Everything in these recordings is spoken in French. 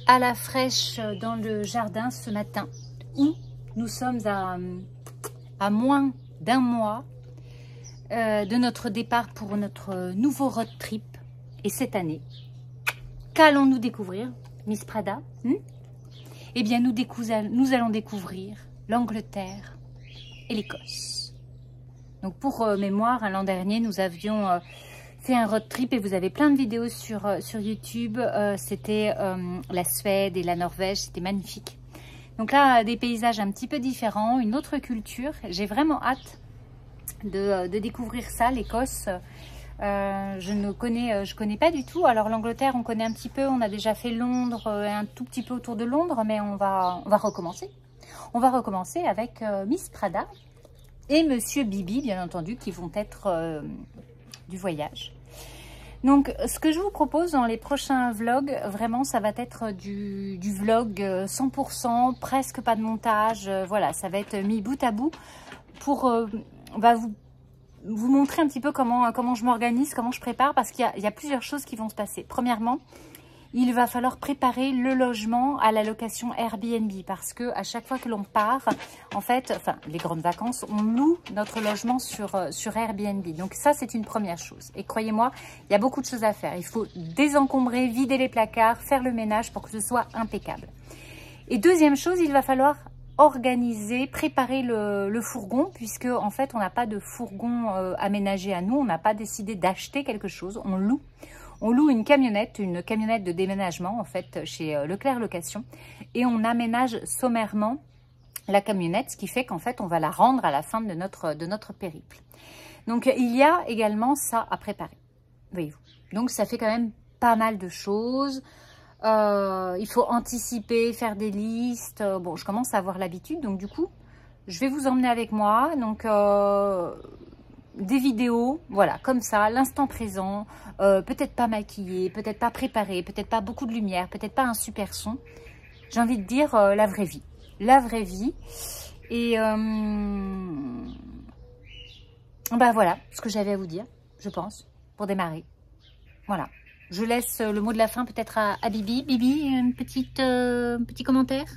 à la fraîche dans le jardin ce matin où nous sommes à moins d'un mois de notre départ pour notre nouveau road trip. Et cette année, qu'allons-nous découvrir, Miss Prada? Eh bien, nous allons découvrir l'Angleterre et l'Écosse. Donc, pour mémoire, l'an dernier, nous avions fait un road trip et vous avez plein de vidéos sur YouTube. C'était la Suède et la Norvège, c'était magnifique. Donc là, des paysages un petit peu différents, une autre culture. J'ai vraiment hâte de découvrir ça, l'Écosse. Je connais pas du tout. Alors l'Angleterre, on connaît un petit peu. On a déjà fait Londres, un tout petit peu autour de Londres, mais on va recommencer. On va recommencer avec Miss Prada et Monsieur Bibi, bien entendu, qui vont être du voyage. Donc, ce que je vous propose dans les prochains vlogs, vraiment, ça va être du vlog 100%, presque pas de montage. Voilà, ça va être mis bout à bout pour vous montrer un petit peu comment je m'organise, comment je prépare, parce qu'il y a plusieurs choses qui vont se passer. Premièrement, il va falloir préparer le logement à la location Airbnb, parce que à chaque fois que l'on part, en fait, enfin les grandes vacances, on loue notre logement sur Airbnb. Donc ça, c'est une première chose. Et croyez-moi, il y a beaucoup de choses à faire. Il faut désencombrer, vider les placards, faire le ménage pour que ce soit impeccable. Et deuxième chose, il va falloir organiser, préparer le fourgon, puisque en fait, on n'a pas de fourgon aménagé à nous. On n'a pas décidé d'acheter quelque chose, on loue. On loue une camionnette de déménagement en fait chez Leclerc Location, et on aménage sommairement la camionnette, ce qui fait qu'en fait on va la rendre à la fin de notre périple. Donc il y a également ça à préparer, voyez-vous. Donc ça fait quand même pas mal de choses. Il faut anticiper, faire des listes. Bon, je commence à avoir l'habitude, donc du coup je vais vous emmener avec moi. Donc des vidéos, voilà, comme ça, l'instant présent, peut-être pas maquillée, peut-être pas préparée, peut-être pas beaucoup de lumière, peut-être pas un super son. J'ai envie de dire la vraie vie. La vraie vie. Et bah voilà ce que j'avais à vous dire, je pense, pour démarrer. Voilà. Je laisse le mot de la fin peut-être à Bibi. Bibi, petit commentaire?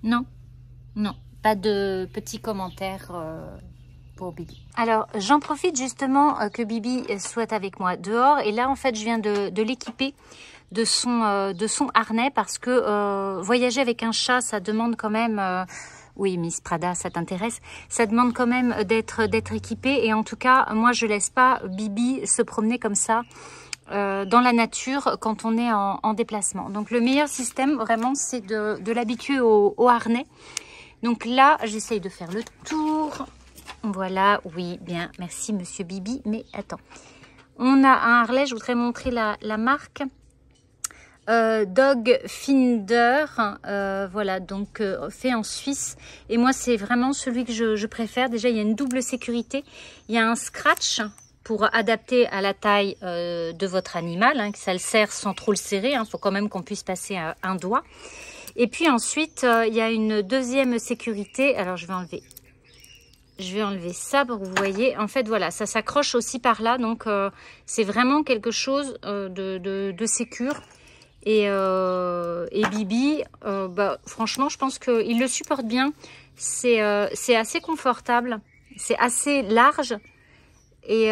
Non? Non, pas de petit commentaire pour Bibi. Alors, j'en profite justement que Bibi soit avec moi dehors. Et là, en fait, je viens de l'équiper de son harnais, parce que voyager avec un chat, ça demande quand même... oui, Miss Prada, ça t'intéresse? Ça demande quand même d'être équipé. Et en tout cas, moi, je laisse pas Bibi se promener comme ça dans la nature quand on est en déplacement. Donc, le meilleur système, vraiment, c'est de l'habituer au harnais. Donc là, j'essaye de faire le tour. Voilà, oui, bien, merci Monsieur Bibi. Mais attends, on a un harnais, je voudrais montrer la marque. Dog Finder, voilà, donc fait en Suisse. Et moi, c'est vraiment celui que je préfère. Déjà, il y a une double sécurité. Il y a un scratch pour adapter à la taille de votre animal, hein, que ça le serre sans trop le serrer. Il faut quand même qu'on puisse passer un doigt. Et puis ensuite, il y a une deuxième sécurité. Alors, je vais enlever ça pour que vous voyez. En fait, voilà, ça s'accroche aussi par là. Donc, c'est vraiment quelque chose de sécure. Et Bibi, bah, franchement, je pense qu'il le supporte bien. C'est assez confortable. C'est assez large. Et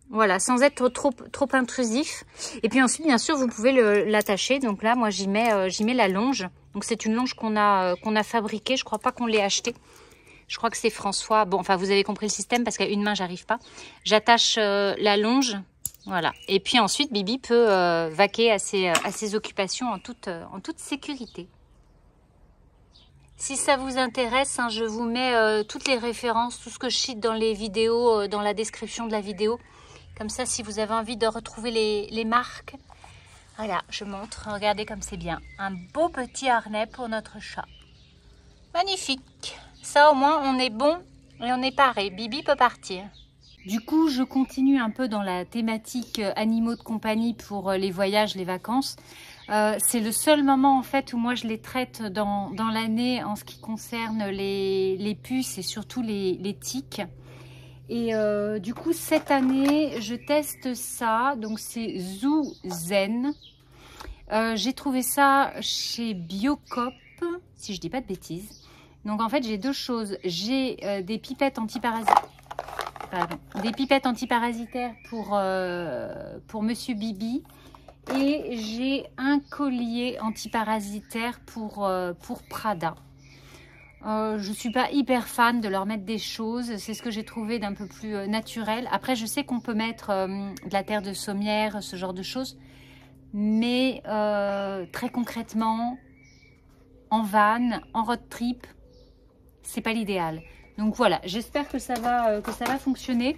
voilà, sans être trop intrusif. Et puis ensuite, bien sûr, vous pouvez l'attacher. Donc là, moi, j'y mets la longe. Donc, c'est une longe qu'on a fabriquée. Je crois pas qu'on l'ait achetée. Je crois que c'est François. Bon, enfin, vous avez compris le système parce qu'à une main, j'arrive pas. J'attache la longe. Voilà. Et puis ensuite, Bibi peut vaquer à ses occupations en toute sécurité. Si ça vous intéresse, hein, je vous mets toutes les références, tout ce que je cite dans les vidéos, dans la description de la vidéo. Comme ça, si vous avez envie de retrouver les marques. Voilà, je montre. Regardez comme c'est bien. Un beau petit harnais pour notre chat. Magnifique. Ça, au moins, on est bon et on est paré. Bibi peut partir. Du coup, je continue un peu dans la thématique animaux de compagnie pour les voyages, les vacances. C'est le seul moment en fait où moi je les traite dans l'année en ce qui concerne les puces et surtout les tiques. Et du coup, cette année, je teste ça. Donc, c'est Zoo Zen. J'ai trouvé ça chez Biocop, si je dis pas de bêtises. Donc en fait, j'ai deux choses. J'ai des pipettes antiparasitaires. Des pipettes antiparasitaires pour Monsieur Bibi. Et j'ai un collier antiparasitaire pour Prada. Je ne suis pas hyper fan de leur mettre des choses. C'est ce que j'ai trouvé d'un peu plus naturel. Après, je sais qu'on peut mettre de la terre de sommière, ce genre de choses. Mais très concrètement, en van, en road trip, c'est pas l'idéal. Donc voilà, j'espère que ça va fonctionner.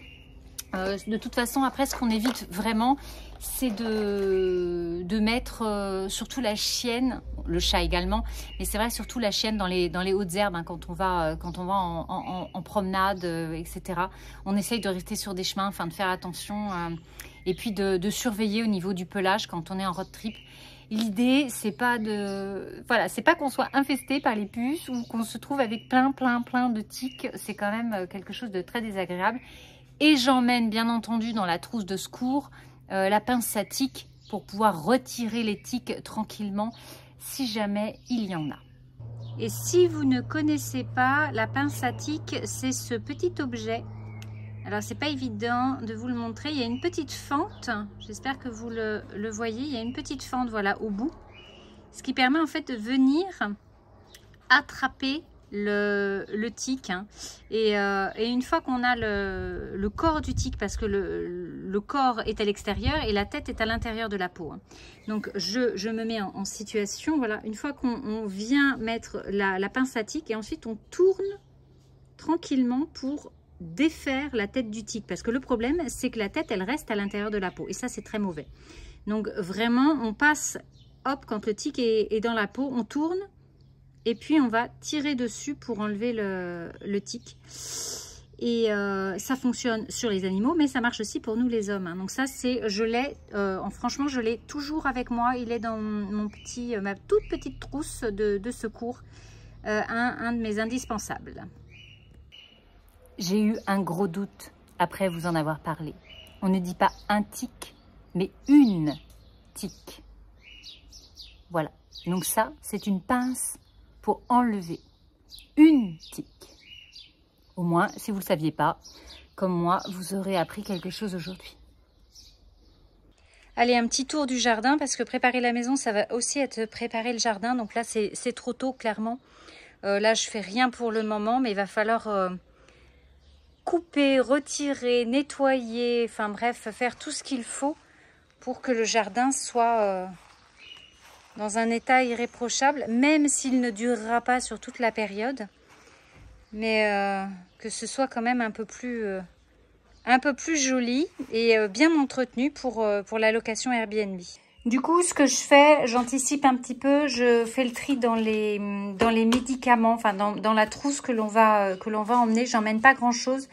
De toute façon, après, ce qu'on évite vraiment, c'est de mettre surtout la chienne, le chat également, mais c'est vrai surtout la chienne dans les hautes herbes, hein, quand on va en promenade, etc. On essaye de rester sur des chemins, enfin de faire attention, et puis de surveiller au niveau du pelage quand on est en road trip. L'idée, c'est pas qu'on soit infesté par les puces ou qu'on se trouve avec plein de tiques. C'est quand même quelque chose de très désagréable. Et j'emmène bien entendu dans la trousse de secours la pince à tiques pour pouvoir retirer les tiques tranquillement si jamais il y en a. Et si vous ne connaissez pas, la pince à tiques, c'est ce petit objet. Alors c'est pas évident de vous le montrer, il y a une petite fente, j'espère que vous le voyez, il y a une petite fente voilà au bout, ce qui permet en fait de venir attraper le tique, hein. Et une fois qu'on a le corps du tique, parce que le corps est à l'extérieur et la tête est à l'intérieur de la peau, hein. Donc je me mets en situation, voilà, une fois qu'on vient mettre la pince à tique et ensuite on tourne tranquillement pour défaire la tête du tique, parce que le problème c'est que la tête elle reste à l'intérieur de la peau et ça c'est très mauvais. Donc vraiment on passe, hop, quand le tique est dans la peau, on tourne et puis on va tirer dessus pour enlever le tique. Et ça fonctionne sur les animaux, mais ça marche aussi pour nous les hommes, hein. Donc ça c'est, je l'ai, franchement je l'ai toujours avec moi, il est dans ma toute petite trousse de secours, un de mes indispensables. J'ai eu un gros doute après vous en avoir parlé. On ne dit pas un tic, mais une tique. Voilà. Donc ça, c'est une pince pour enlever une tique. Au moins, si vous ne le saviez pas, comme moi, vous aurez appris quelque chose aujourd'hui. Allez, un petit tour du jardin, parce que préparer la maison, ça va aussi être préparer le jardin. Donc là, c'est trop tôt, clairement. Là, je fais rien pour le moment, mais il va falloir couper, retirer, nettoyer, enfin bref, faire tout ce qu'il faut pour que le jardin soit dans un état irréprochable, même s'il ne durera pas sur toute la période, mais que ce soit quand même un peu plus joli et bien entretenu pour la location Airbnb. Du coup, ce que je fais, j'anticipe un petit peu, je fais le tri dans les médicaments, enfin dans la trousse que l'on va emmener. J'emmène pas grand chose,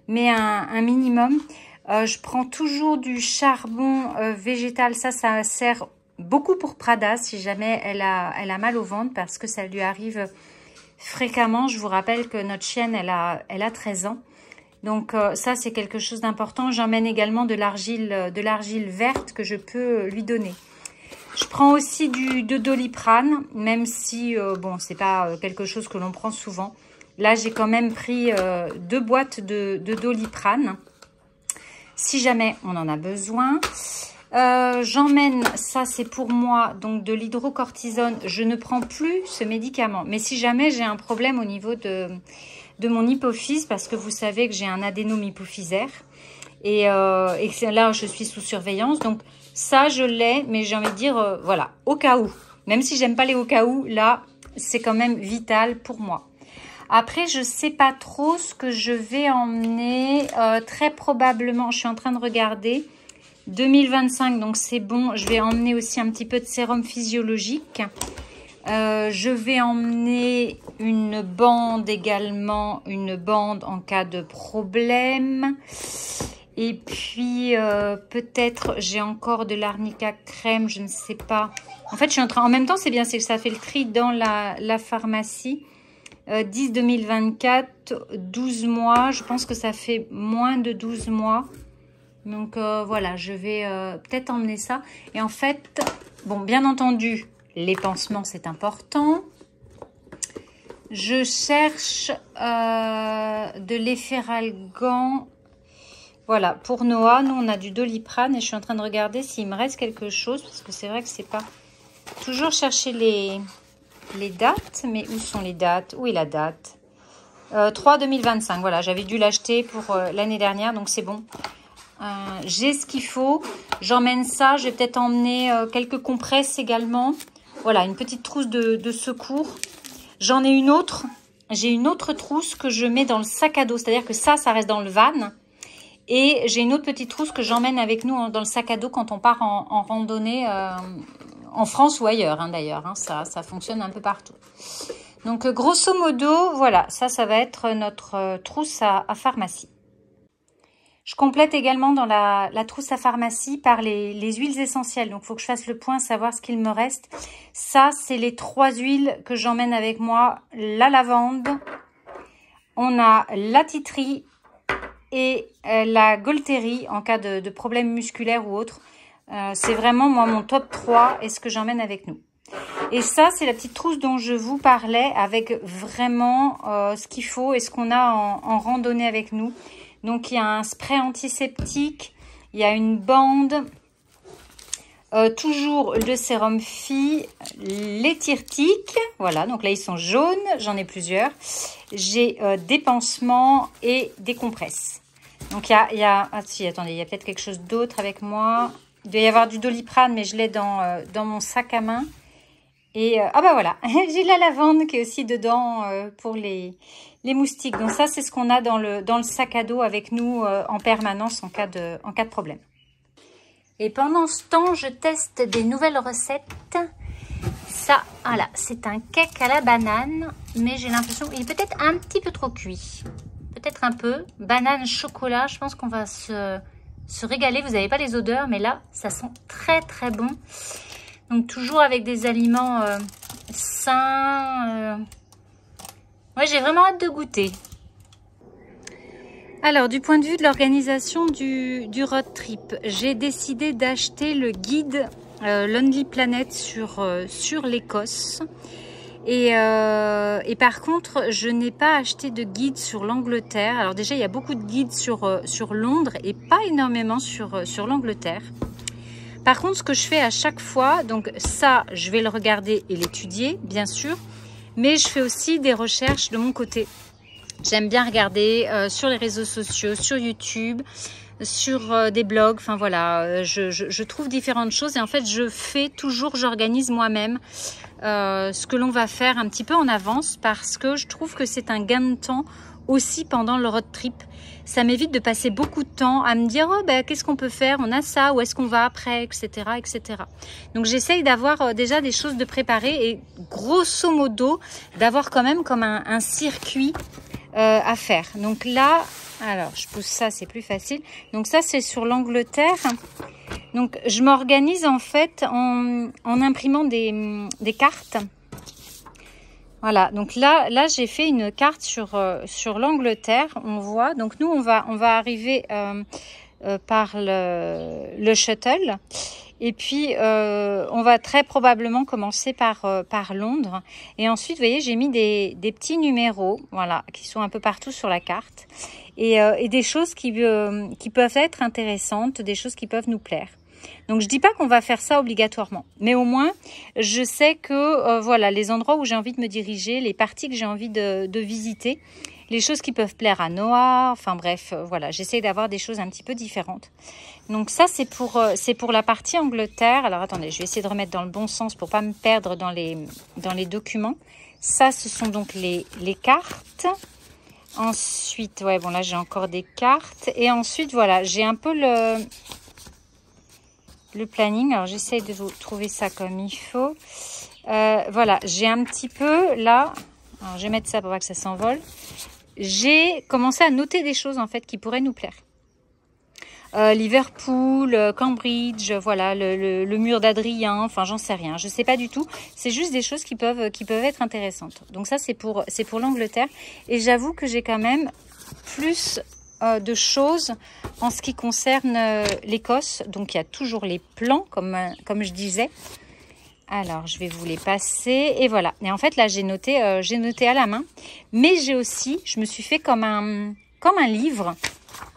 mais un minimum. Je prends toujours du charbon végétal. Ça sert beaucoup pour Prada si jamais elle a mal au ventre, parce que ça lui arrive fréquemment. Je vous rappelle que notre chienne, elle a 13 ans. Donc ça, c'est quelque chose d'important. J'emmène également de l'argile verte que je peux lui donner. Je prends aussi de Doliprane, même si, bon, c'est pas quelque chose que l'on prend souvent. Là, j'ai quand même pris 2 boîtes de Doliprane, si jamais on en a besoin. J'emmène, ça c'est pour moi, donc de l'hydrocortisone. Je ne prends plus ce médicament, mais si jamais j'ai un problème au niveau de mon hypophyse, parce que vous savez que j'ai un adénome hypophysaire et là je suis sous surveillance, donc ça je l'ai, mais j'ai envie de dire voilà, au cas où, même si j'aime pas les au cas où, là c'est quand même vital pour moi. Après je sais pas trop ce que je vais emmener, très probablement, je suis en train de regarder 2025, donc c'est bon. Je vais emmener aussi un petit peu de sérum physiologique. Je vais emmener une bande également, une bande en cas de problème. Et puis peut-être j'ai encore de l'arnica crème, je ne sais pas. En fait, je suis en train. En même temps, c'est bien, ça fait le tri dans la pharmacie. 10 2024, 12 mois. Je pense que ça fait moins de 12 mois. Donc voilà, je vais peut-être emmener ça. Et en fait, Bon, bien entendu, les pansements, c'est important. Je cherche de l'efferalgan. Voilà, pour Noah, nous, on a du Doliprane et je suis en train de regarder s'il me reste quelque chose parce que c'est vrai que c'est pas... Toujours chercher les dates, mais où sont les dates? Où est la date? 3/2025, voilà, j'avais dû l'acheter pour l'année dernière, donc c'est bon. J'ai ce qu'il faut, j'emmène ça, je vais peut-être emmener quelques compresses également. Voilà, une petite trousse de secours. J'en ai une autre, j'ai une autre trousse que je mets dans le sac à dos, c'est-à-dire que ça reste dans le van. Et j'ai une autre petite trousse que j'emmène avec nous dans le sac à dos quand on part en randonnée en France ou ailleurs, hein, d'ailleurs. Hein, ça fonctionne un peu partout. Donc, grosso modo, voilà, ça va être notre trousse à pharmacie. Je complète également dans la trousse à pharmacie par les huiles essentielles. Donc, il faut que je fasse le point, savoir ce qu'il me reste. Ça, c'est les 3 huiles que j'emmène avec moi. La lavande, on a la titri et la Golteri en cas de problème musculaire ou autre. C'est vraiment, moi, mon top 3 et ce que j'emmène avec nous. Et ça, c'est la petite trousse dont je vous parlais avec vraiment ce qu'il faut et ce qu'on a en randonnée avec nous. Donc, il y a un spray antiseptique, il y a une bande, toujours le sérum Phi, les tyrtiques. Voilà, donc là, ils sont jaunes, j'en ai plusieurs. J'ai des pansements et des compresses. Donc, il y a ah si, attendez, il y a peut-être quelque chose d'autre avec moi. Il doit y avoir du Doliprane, mais je l'ai dans mon sac à main. Et ah bah voilà, j'ai de la lavande qui est aussi dedans pour les moustiques. Donc ça, c'est ce qu'on a dans le sac à dos avec nous en permanence en cas de problème. Et pendant ce temps, je teste des nouvelles recettes. Ça, voilà, c'est un cake à la banane, mais j'ai l'impression qu'il est peut-être un petit peu trop cuit. Peut-être un peu. Banane, chocolat, je pense qu'on va se régaler. Vous n'avez pas les odeurs, mais là, ça sent très très bon. Donc, toujours avec des aliments sains. Ouais, j'ai vraiment hâte de goûter. Alors, du point de vue de l'organisation du road trip, j'ai décidé d'acheter le guide Lonely Planet sur l'Écosse. Et par contre, je n'ai pas acheté de guide sur l'Angleterre. Alors déjà, il y a beaucoup de guides sur Londres et pas énormément sur l'Angleterre. Par contre, ce que je fais à chaque fois, donc ça, je vais le regarder et l'étudier, bien sûr, mais je fais aussi des recherches de mon côté. J'aime bien regarder sur les réseaux sociaux, sur YouTube, sur des blogs, enfin voilà, je trouve différentes choses et en fait, j'organise moi-même ce que l'on va faire un petit peu en avance parce que je trouve que c'est un gain de temps aussi pendant le road trip. Ça m'évite de passer beaucoup de temps à me dire, oh ben qu'est-ce qu'on peut faire, on a ça, où est-ce qu'on va après, etc. etc. Donc j'essaye d'avoir déjà des choses de préparer et grosso modo d'avoir quand même comme un circuit à faire. Donc là, alors je pousse ça, c'est plus facile. Donc ça c'est sur l'Angleterre. Donc je m'organise en fait en imprimant des cartes. Voilà, donc là j'ai fait une carte sur l'Angleterre, on voit. Donc nous on va arriver par le shuttle et puis on va très probablement commencer par Londres. Et ensuite, vous voyez, j'ai mis des petits numéros, voilà, qui sont un peu partout sur la carte et des choses qui peuvent être intéressantes, des choses qui peuvent nous plaire. Donc, je dis pas qu'on va faire ça obligatoirement, mais au moins, je sais que voilà, les endroits où j'ai envie de me diriger, les parties que j'ai envie de visiter, les choses qui peuvent plaire à Noah, enfin bref, voilà, j'essaie d'avoir des choses un petit peu différentes. Donc ça, c'est pour la partie Angleterre. Alors, attendez, je vais essayer de remettre dans le bon sens pour pas me perdre dans les documents. Ça, ce sont donc les cartes. Ensuite, ouais, bon là, j'ai encore des cartes. Et ensuite, voilà, j'ai un peu le planning. Alors, j'essaie de vous trouver ça comme il faut. Voilà, j'ai un petit peu là. Alors, je vais mettre ça pour pas que ça s'envole. J'ai commencé à noter des choses en fait qui pourraient nous plaire. Liverpool, Cambridge, voilà, le mur d'Adrien, enfin j'en sais rien, je sais pas du tout. C'est juste des choses qui peuvent être intéressantes. Donc ça c'est pour l'Angleterre et j'avoue que j'ai quand même plus de choses en ce qui concerne l'Écosse. Donc il y a toujours les plans comme je disais. Alors, je vais vous les passer. Et voilà. Et en fait, là, j'ai noté à la main. Mais j'ai aussi, je me suis fait comme un livre.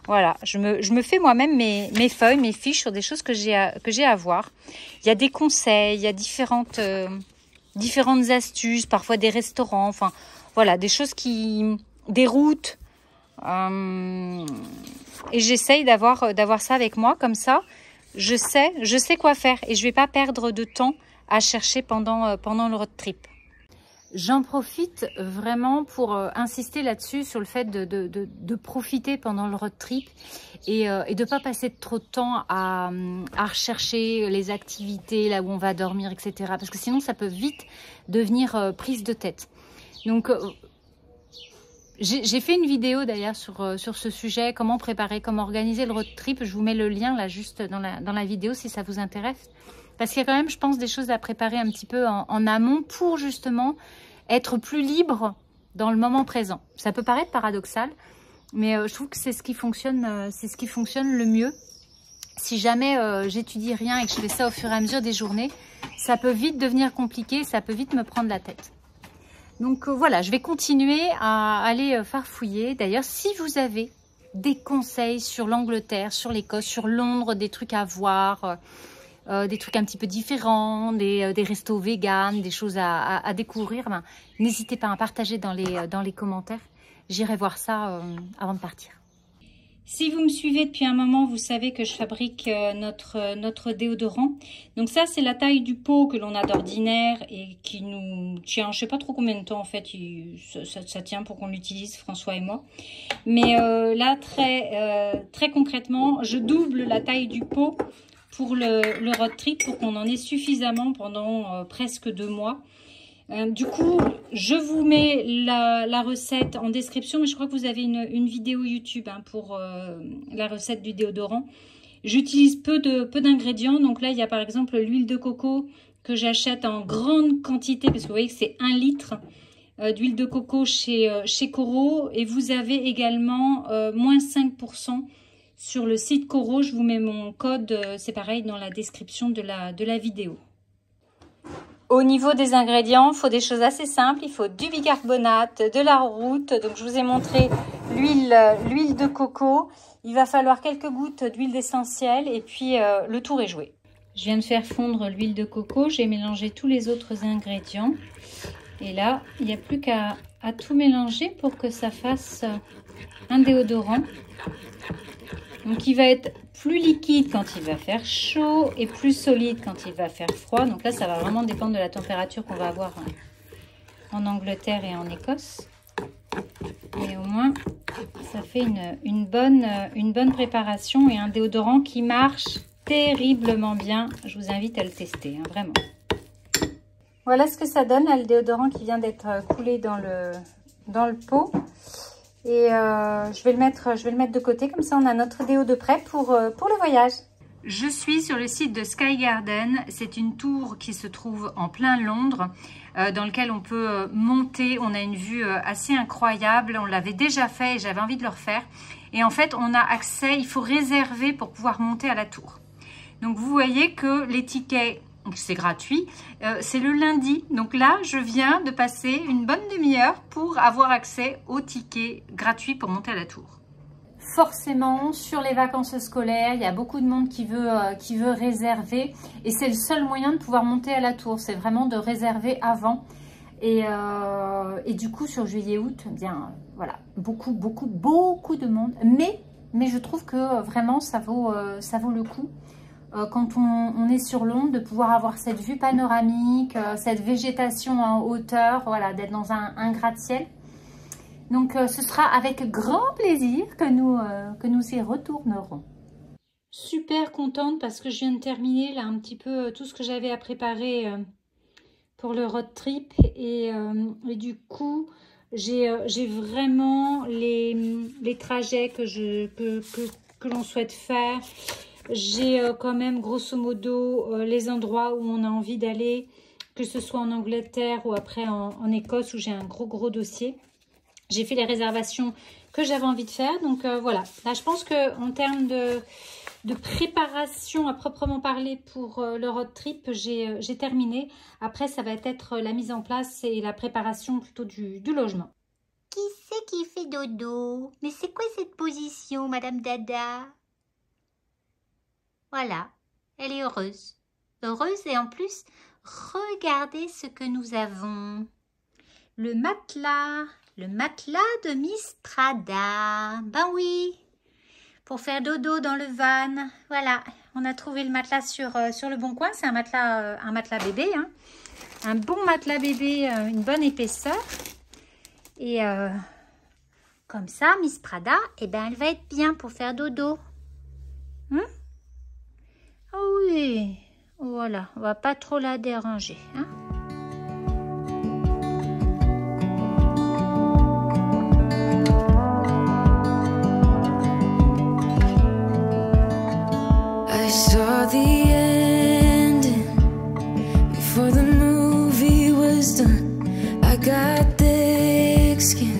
Voilà, je me fais moi-même mes feuilles, mes fiches sur des choses que j'ai à voir. Il y a des conseils, il y a différentes astuces, parfois des restaurants. Enfin, voilà, des choses des routes. Et j'essaye d'avoir ça avec moi. Comme ça, je sais quoi faire. Et je ne vais pas perdre de temps à chercher pendant le road trip. J'en profite vraiment pour insister là-dessus, sur le fait de profiter pendant le road trip et de ne pas passer trop de temps à rechercher les activités, là où on va dormir, etc. Parce que sinon, ça peut vite devenir prise de tête. Donc, j'ai fait une vidéo d'ailleurs sur ce sujet, comment préparer, comment organiser le road trip. Je vous mets le lien là juste dans la vidéo si ça vous intéresse. Parce qu'il y a quand même, je pense, des choses à préparer un petit peu en amont pour justement être plus libre dans le moment présent. Ça peut paraître paradoxal, mais je trouve que c'est ce qui fonctionne le mieux. Si jamais j'étudie rien et que je fais ça au fur et à mesure des journées, ça peut vite devenir compliqué, ça peut vite me prendre la tête. Donc voilà, je vais continuer à aller farfouiller. D'ailleurs, si vous avez des conseils sur l'Angleterre, sur l'Écosse, sur Londres, des trucs à voir, des trucs un petit peu différents, des restos véganes, des choses à découvrir, ben, n'hésitez pas à partager dans les commentaires. J'irai voir ça avant de partir. Si vous me suivez depuis un moment, vous savez que je fabrique notre déodorant. Donc ça, c'est la taille du pot que l'on a d'ordinaire et qui nous tient, je ne sais pas trop combien de temps en fait, ça tient pour qu'on l'utilise, François et moi. Mais là, très concrètement, je double la taille du pot pour le road trip, pour qu'on en ait suffisamment pendant presque 2 mois. Du coup, je vous mets la recette en description, mais je crois que vous avez une vidéo YouTube pour la recette du déodorant. J'utilise peu d'ingrédients, donc là il y a par exemple l'huile de coco que j'achète en grande quantité, parce que vous voyez que c'est 1 litre d'huile de coco chez Coro, et vous avez également moins 5% sur le site Coro. Je vous mets mon code, c'est pareil, dans la description de la vidéo. Au niveau des ingrédients, il faut des choses assez simples. Il faut du bicarbonate, de la route. Donc, je vous ai montré l'huile de coco. Il va falloir quelques gouttes d'huile d'essentiel et puis le tour est joué. Je viens de faire fondre l'huile de coco. J'ai mélangé tous les autres ingrédients. Et là, il n'y a plus qu'à tout mélanger pour que ça fasse un déodorant. Donc, il va être plus liquide quand il va faire chaud et plus solide quand il va faire froid. Donc là, ça va vraiment dépendre de la température qu'on va avoir en Angleterre et en Écosse. Mais au moins, ça fait une bonne préparation et un déodorant qui marche terriblement bien. Je vous invite à le tester, vraiment. Voilà ce que ça donne, là, le déodorant qui vient d'être coulé dans le pot. Et je vais le mettre de côté, comme ça on a notre déo de prêt pour le voyage. Je suis sur le site de Sky Garden. C'est une tour qui se trouve en plein Londres, dans lequel on peut monter. On a une vue assez incroyable. On l'avait déjà fait et j'avais envie de le refaire. Et en fait, on a accès, il faut réserver pour pouvoir monter à la tour. Donc vous voyez que les tickets, c'est gratuit, c'est le lundi. Donc là, je viens de passer une bonne demi-heure pour avoir accès aux tickets gratuits pour monter à la tour. Forcément, sur les vacances scolaires, il y a beaucoup de monde qui veut réserver. Et c'est le seul moyen de pouvoir monter à la tour. C'est vraiment de réserver avant. Et du coup, sur juillet-août, bien, voilà, beaucoup de monde. Mais je trouve que vraiment, ça vaut le coup. Quand on est sur Londres, de pouvoir avoir cette vue panoramique, cette végétation en hauteur, voilà, d'être dans un gratte-ciel. Donc ce sera avec grand plaisir que nous y retournerons. Super contente parce que je viens de terminer là un petit peu tout ce que j'avais à préparer pour le road trip. Et du coup, j'ai vraiment les trajets que l'on souhaite faire. J'ai quand même grosso modo les endroits où on a envie d'aller, que ce soit en Angleterre ou après en Écosse où j'ai un gros dossier. J'ai fait les réservations que j'avais envie de faire. Donc voilà, là je pense qu'en termes de préparation à proprement parler pour le road trip, j'ai terminé. Après, ça va être la mise en place et la préparation plutôt du logement. Qui c'est qui fait dodo? Mais c'est quoi cette position, Madame Dada? Voilà, elle est heureuse. Heureuse et en plus, regardez ce que nous avons. Le matelas de Miss Prada. Ben oui, pour faire dodo dans le van. Voilà, on a trouvé le matelas sur le bon coin. C'est un matelas bébé, hein. Un bon matelas bébé, une bonne épaisseur. Et comme ça, Miss Prada, eh ben, elle va être bien pour faire dodo. Ah oui, voilà, on va pas trop la déranger, hein. I saw the ending before the movie was done. I got thick skin.